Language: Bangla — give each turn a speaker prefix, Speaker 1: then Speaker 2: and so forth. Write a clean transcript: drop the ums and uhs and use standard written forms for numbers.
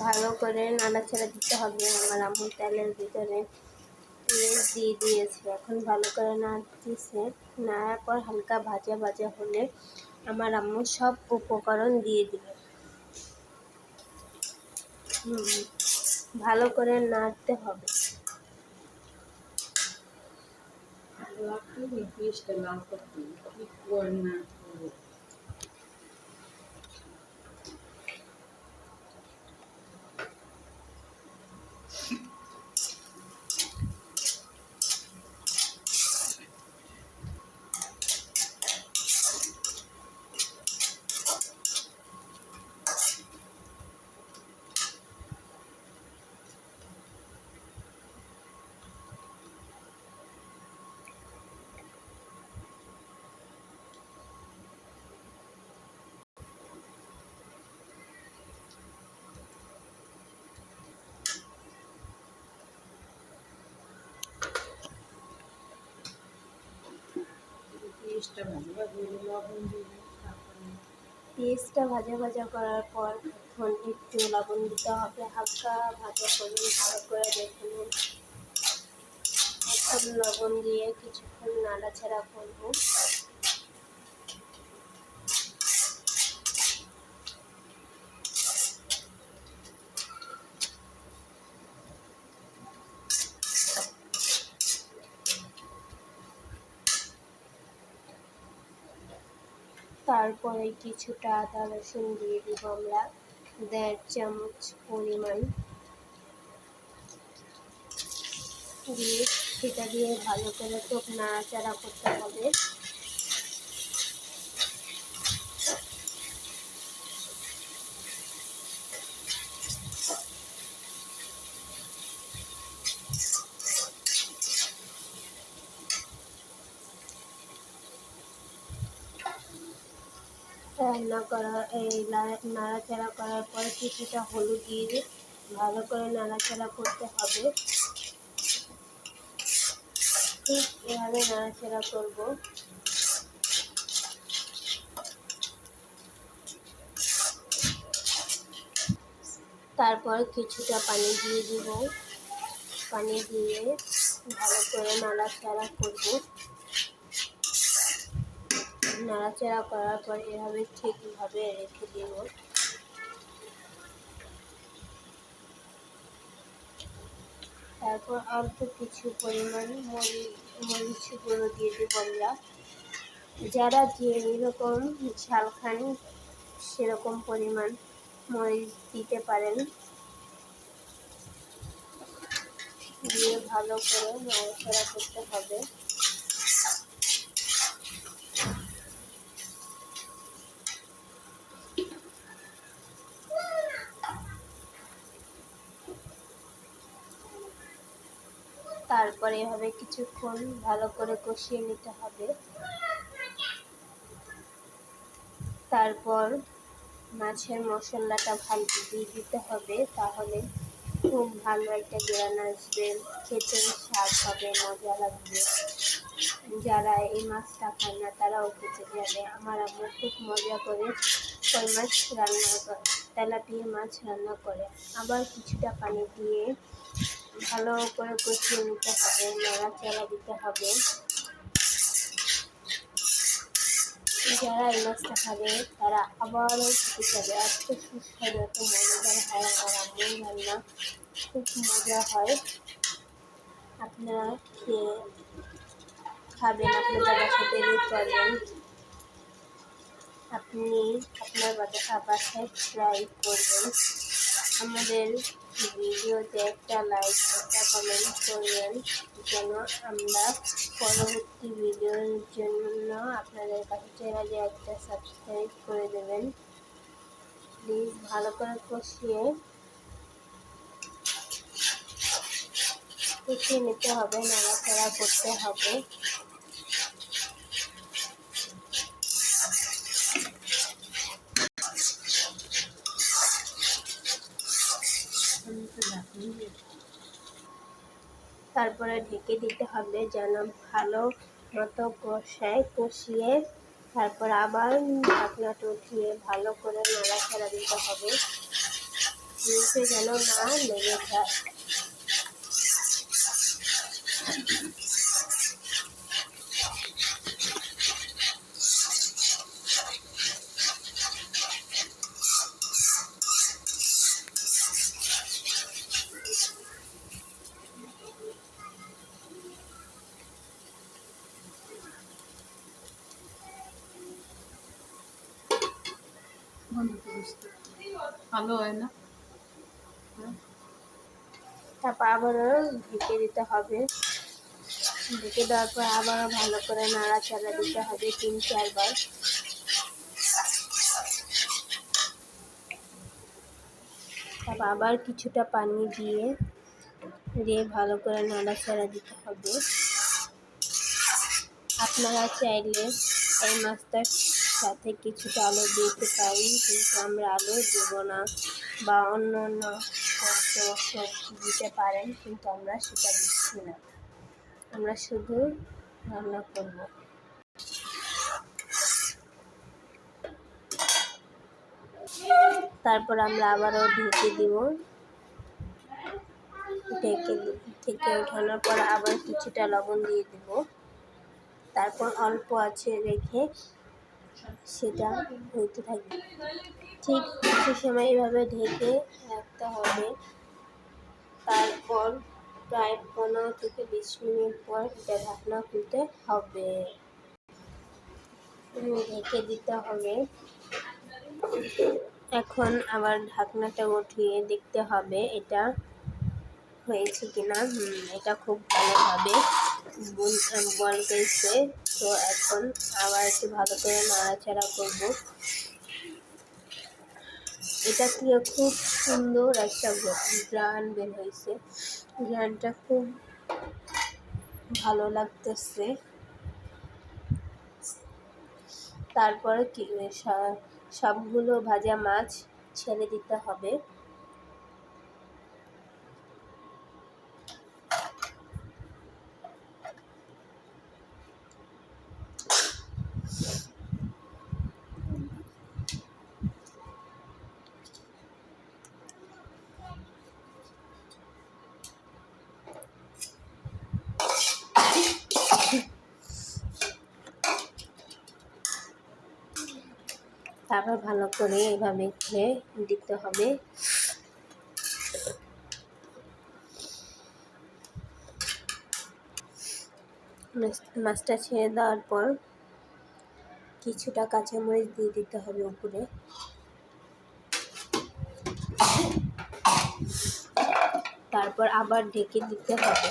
Speaker 1: ভালো করে নাড়াচাড়া দিতে হবে। আমার আম্মু তেলের ভিতরে পেঁয়াজ দিয়ে দিয়েছে, এখন ভালো করে নাড়তেছে। নাড়ার পর হালকা ভাজা ভাজা হলে আমার আম্মু সব উপকরণ দিয়ে দিবে। ভালো করে নাড়তে হবে। পেঁয়াজটা ভাজা ভাজা করার পর এখন একটু লবণ দিতে হবে, হালকা ভাজা করে ভালো করে দেখে নিন। এখন লবণ দিয়ে কিছুক্ষণ নাড়াচাড়া করব। তারপরে কিছুটা আদা রসুন দিয়ে দিব আমরা 1.5 চামচ পরিমাণ, দিয়ে সেটা দিয়ে ভালো করে খুব নাড়াচাড়া করতে হবে। নাড়াচাড়া করার পর কিছুটা হলুদ দিয়ে ভালো করে নাড়াচাড়া করতে হবে। ঠিক এভাবে নাড়াচাড়া করব। তারপর কিছুটা পানি দিয়ে দিব, পানি দিয়ে ভালো করে নাড়াচাড়া করব। নাড়াচাড়া করার পর এভাবে ঠিকভাবে রেখে দিব। তারপর অল্প কিছু পরিমাণ মরিচ গুঁড়ো দিয়ে দেব আমরা। যারা যেরকম ঝাল খান সেরকম পরিমাণ মরিচ দিতে পারেন। দিয়ে ভালো করে নাড়াচাড়া করতে হবে। তারপরে এভাবে কিছুক্ষণ ভালো করে কষিয়ে নিতে হবে। তারপর মাছের মশলাটা ভালো দিয়ে দিতে হবে, তাহলে খুব ভালো একটা গ্রান আসবে, খেতে স্বাদ হবে, মজা লাগবে। যারা এই মাছটা খায় না তারাও খেতে যাবে। আমার আম্মু খুব মজা করে কই মাছ রান্না করে, তেলাপিয়া মাছ রান্না করে। আবার কিছুটা পানি দিয়ে ভালো করে কষিয়ে নিতে হবে, নাড়াচাড়া দিতে হবে। যারা এই মাছটা খাবে তারা আবারও খেতে যাবে। এত সুস্বাদু, এত মজাদার হয় আমার আম্মুর রান্না, খুব মজা হয়। আপনারা খেয়ে খাবেন, আপনাদের বাসাতে করবেন। আপনি আপনার বাসায় ট্রাই করবেন। আমাদের ভিডিওতে একটা লাইক, একটা কমেন্ট করবেন, যেন আমরা পরবর্তী ভিডিওর জন্য আপনাদের কাছে চ্যানেলে একটা সাবস্ক্রাইব করে দেবেন প্লিজ। ভালো করে কষিয়ে নিতে হবে, নাড়াচাড়া করতে হবে। তারপরে ঢেকে দিতে হবে যেন ভালো মতো কষিয়ে তারপর আবার ঢাকনাটা উঠিয়ে ভালো করে নাড়াচাড়া দিতে হবে। নিচে যেন না লেগে যায়।
Speaker 2: ভালো হয় না।
Speaker 1: তারপর আবারও ঢেকে দিতে হবে। ঢেকে দেওয়ার পর আবারও ভালো করে নাড়াচাড়া দিতে হবে 3-4 বার। তারপর আবার কিছুটা পানি দিয়ে ভালো করে নাড়াচাড়া দিতে হবে। আপনারা চাইলে এই মাছটার সাথে কিছুটা আলু দিতে পারেন, কিন্তু আমরা আলু দেব না, বা অন্য অন্য সবজি দিতে পারেন, কিন্তু আমরা সেটা দিচ্ছি না। আমরা শুধু রান্না করব। তারপর আমরা আবারও ঢেকে দিব। থেকে ওঠানোর পর আবার কিছুটা লবণ দিয়ে দিব। তারপর অল্প আঁচে রেখে সেটা হতে থাকবে। ঠিক কিছু সময় এভাবে ঢেকে রাখতে হবে। তারপর প্রায় 15 থেকে 20 মিনিট পর এটা ঢাকনা খুলতে হবে, ঢেকে দিতে হবে। এখন আবার ঢাকনাটা উঠিয়ে দেখতে হবে এটা হয়েছে কিনা। এটা খুব ভালোভাবে বল গেছে। তো এখন আবার একটু ভালো করে নাড়াচাড়া করব। এটা থেকে খুব সুন্দর একটা ঘ্রাণ বের হয়েছে। ঘ্রাণটা খুব ভালো লাগতেছে। তারপরে সবগুলো ভাজা মাছ ছেড়ে দিতে হবে। তারপর ভালো করে এভাবে ঘুরে দিতে হবে। মাছটা ছেড়ে দেওয়ার পর কিছুটা কাঁচামরিচ দিয়ে দিতে হবে উপরে। তারপর আবার ঢেকে দিতে হবে।